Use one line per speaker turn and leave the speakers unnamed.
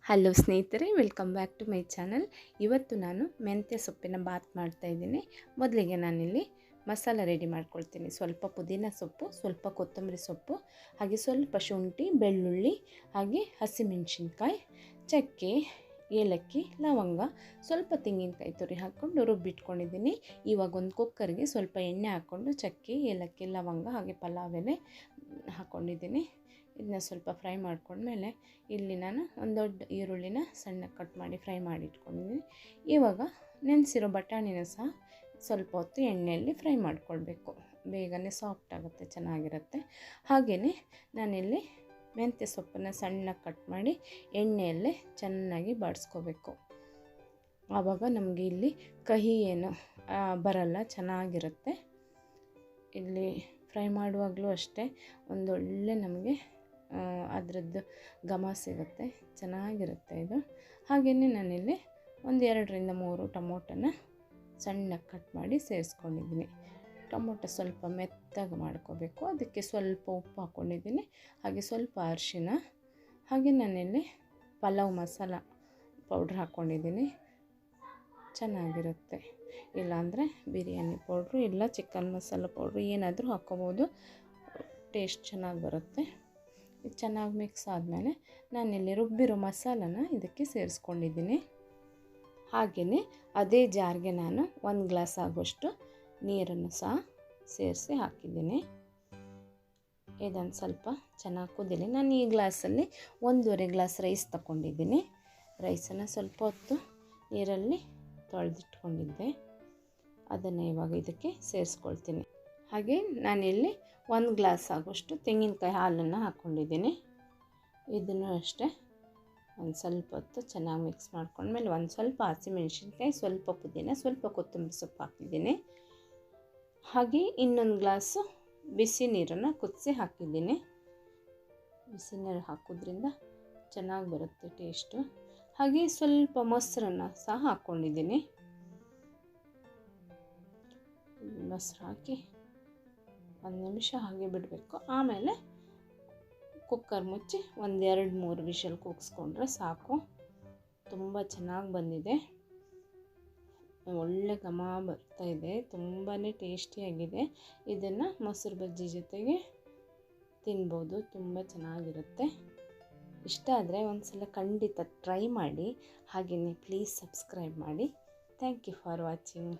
Hello ಸ್ನೇಹಿತರೆ, welcome back to my channel. ಇವತ್ತು ನಾನು ಮೆಂತ್ಯ ಸೊಪ್ಪಿನ ಬಾತ್ ಮಾಡ್ತಾಯಿದ್ದೀನಿ. ಮೊದಲಿಗೆ ನಾನಿಲ್ಲಿ ಮಸಾಲ ರೆಡಿ ಮಾಡ್ಕೊಳ್ತೀನಿ. ಸ್ವಲ್ಪ ಪುದೀನ ಸೊಪ್ಪು, ಸ್ವಲ್ಪ ಕೊತ್ತಂಬರಿ ಸೊಪ್ಪು, ಹಾಗೆ ಸ್ವಲ್ಪ ಶುಂಠಿ, ಬೆಳ್ಳುಳ್ಳಿ, ಹಾಗೆ ಹಸಿಮೆಣಸಿನ್ಕಾಯಿ, ಚಕ್ಕೆ, ಏಲಕ್ಕಿ, ಲವಂಗ, ಸ್ವಲ್ಪ ತೆಂಗಿನಕಾಯಿ ತುರಿ ಹಾಕ್ಕೊಂಡು ರುಬ್ಬಿಟ್ಕೊಂಡಿದ್ದೀನಿ. ಇವಾಗ ಒಂದು ಕುಕ್ಕರ್ಗೆ ಸ್ವಲ್ಪ ಎಣ್ಣೆ ಹಾಕ್ಕೊಂಡು ಚಕ್ಕೆ, ಏಲಕ್ಕಿ, ಲವಂಗ ಹಾಗೆ ಪಲಾವ್ ಎಲೆ ಹಾಕ್ಕೊಂಡಿದ್ದೀನಿ. ಇದನ್ನ ಸ್ವಲ್ಪ ಫ್ರೈ ಮಾಡ್ಕೊಂಡ್ಮೇಲೆ ಇಲ್ಲಿ ನಾನು ಒಂದು ದೊಡ್ಡ ಈರುಳ್ಳಿನ ಸಣ್ಣಗೆ ಕಟ್ ಮಾಡಿ ಫ್ರೈ ಮಾಡಿ ಇಟ್ಕೊಂಡಿದ್ದೀನಿ. ಇವಾಗ ನೆನೆಸಿರೋ ಬಟಾಣಿನ ಸಹ ಸ್ವಲ್ಪ ಹೊತ್ತು ಎಣ್ಣೆಯಲ್ಲಿ ಫ್ರೈ ಮಾಡ್ಕೊಳ್ಬೇಕು. ಬೇಗನೆ ಸಾಫ್ಟ್ ಆಗುತ್ತೆ, ಚೆನ್ನಾಗಿರುತ್ತೆ. ಹಾಗೆಯೇ ನಾನಿಲ್ಲಿ ಮೆಂತ್ಯ ಸೊಪ್ಪನ್ನು ಸಣ್ಣಗೆ ಕಟ್ ಮಾಡಿ ಎಣ್ಣೆಯಲ್ಲೇ ಚೆನ್ನಾಗಿ ಬಾಡಿಸ್ಕೋಬೇಕು. ಆವಾಗ ನಮಗೆ ಇಲ್ಲಿ ಕಹಿ ಏನು ಬರಲ್ಲ, ಚೆನ್ನಾಗಿರುತ್ತೆ. ಇಲ್ಲಿ ಫ್ರೈ ಮಾಡುವಾಗಲೂ ಅಷ್ಟೇ ಒಂದೊಳ್ಳೆ ನಮಗೆ ಅದರದ್ದು ಘಮ ಸಿಗುತ್ತೆ, ಚೆನ್ನಾಗಿರುತ್ತೆ ಇದು. ಹಾಗೆಯೇ ನಾನಿಲ್ಲಿ ಒಂದು 2-3 ಟೊಮೊಟೊನ ಸಣ್ಣಗೆ ಕಟ್ ಮಾಡಿ ಸೇರಿಸ್ಕೊಂಡಿದ್ದೀನಿ. ಟೊಮೊಟೊ ಸ್ವಲ್ಪ ಮೆತ್ತಗೆ ಮಾಡ್ಕೋಬೇಕು, ಅದಕ್ಕೆ ಸ್ವಲ್ಪ ಉಪ್ಪು ಹಾಕ್ಕೊಂಡಿದ್ದೀನಿ, ಹಾಗೆ ಸ್ವಲ್ಪ ಅರಿಶಿನ, ಹಾಗೆ ನಾನಿಲ್ಲಿ ಪಲಾವ್ ಮಸಾಲ ಪೌಡ್ರ್ ಹಾಕ್ಕೊಂಡಿದ್ದೀನಿ. ಚೆನ್ನಾಗಿರುತ್ತೆ. ಇಲ್ಲಾಂದರೆ ಬಿರಿಯಾನಿ ಪೌಡ್ರು ಇಲ್ಲ ಚಿಕನ್ ಮಸಾಲ ಪೌಡ್ರು ಏನಾದರೂ ಹಾಕ್ಕೋಬೋದು, ಟೇಸ್ಟ್ ಚೆನ್ನಾಗಿ ಬರುತ್ತೆ. ಇದು ಚೆನ್ನಾಗಿ ಮಿಕ್ಸ್ ಆದಮೇಲೆ ನಾನಿಲ್ಲಿ ರುಬ್ಬಿರೋ ಮಸಾಲನ ಇದಕ್ಕೆ ಸೇರಿಸ್ಕೊಂಡಿದ್ದೀನಿ. ಹಾಗೆಯೇ ಅದೇ ಜಾರ್ಗೆ ನಾನು 1 ಗ್ಲಾಸ್ ಆಗೋಷ್ಟು ನೀರನ್ನು ಸಹ ಸೇರಿಸಿ ಹಾಕಿದ್ದೀನಿ. ಇದನ್ನು ಸ್ವಲ್ಪ ಚೆನ್ನಾಗಿ ಕುದೀಲಿ. ನಾನು ಈ ಗ್ಲಾಸಲ್ಲಿ 1.5 ಗ್ಲಾಸ್ ರೈಸ್ ತಗೊಂಡಿದ್ದೀನಿ. ರೈಸನ್ನು ಸ್ವಲ್ಪ ಹೊತ್ತು ನೀರಲ್ಲಿ ತೊಳೆದಿಟ್ಕೊಂಡಿದ್ದೆ, ಅದನ್ನು ಇವಾಗ ಇದಕ್ಕೆ ಸೇರಿಸ್ಕೊಳ್ತೀನಿ. ಹಾಗೆ ನಾನಿಲ್ಲಿ 1 ಗ್ಲಾಸ್ ಆಗೋಷ್ಟು ತೆಂಗಿನಕಾಯಿ ಹಾಲನ್ನು ಹಾಕ್ಕೊಂಡಿದ್ದೀನಿ. ಇದನ್ನು ಅಷ್ಟೇ ಒಂದು ಸ್ವಲ್ಪ ಹೊತ್ತು ಚೆನ್ನಾಗಿ ಮಿಕ್ಸ್ ಮಾಡ್ಕೊಂಡ್ಮೇಲೆ ಒಂದು ಸ್ವಲ್ಪ ಹಸಿಮೆಣಸಿನ್ಕಾಯಿ, ಸ್ವಲ್ಪ ಪುದೀನ, ಸ್ವಲ್ಪ ಕೊತ್ತಂಬರಿ ಸೊಪ್ಪು ಹಾಕಿದ್ದೀನಿ. ಹಾಗೆ ಇನ್ನೊಂದು ಗ್ಲಾಸು ಬಿಸಿ ನೀರನ್ನು ಕುದಿಸಿ ಹಾಕಿದ್ದೀನಿ. ಬಿಸಿ ನೀರು ಹಾಕೋದ್ರಿಂದ ಚೆನ್ನಾಗಿ ಬರುತ್ತೆ ಟೇಸ್ಟು. ಹಾಗೆ ಸ್ವಲ್ಪ ಮೊಸರನ್ನು ಸಹ ಹಾಕ್ಕೊಂಡಿದ್ದೀನಿ. ಮೊಸರು ಹಾಕಿ 1 ನಿಮಿಷ ಹಾಗೆ ಬಿಡಬೇಕು. ಆಮೇಲೆ ಕುಕ್ಕರ್ ಮುಚ್ಚಿ 1-2-3 ವಿಷಲ್ ಕೂಗಿಸ್ಕೊಂಡ್ರೆ ಸಾಕು. ತುಂಬ ಚೆನ್ನಾಗಿ ಬಂದಿದೆ, ಒಳ್ಳೆ ಘಮ ಬರ್ತಾಯಿದೆ, ತುಂಬಾ ಟೇಸ್ಟಿಯಾಗಿದೆ. ಇದನ್ನು ಮೊಸರು ಬಜ್ಜಿ ಜೊತೆಗೆ ತಿನ್ಬೋದು, ತುಂಬ ಚೆನ್ನಾಗಿರುತ್ತೆ. ಇಷ್ಟ ಆದರೆ ಒಂದು ಸಲ ಖಂಡಿತ ಟ್ರೈ ಮಾಡಿ. ಹಾಗೆಯೇ ಪ್ಲೀಸ್ ಸಬ್ಸ್ಕ್ರೈಬ್ ಮಾಡಿ. Thank you for watching.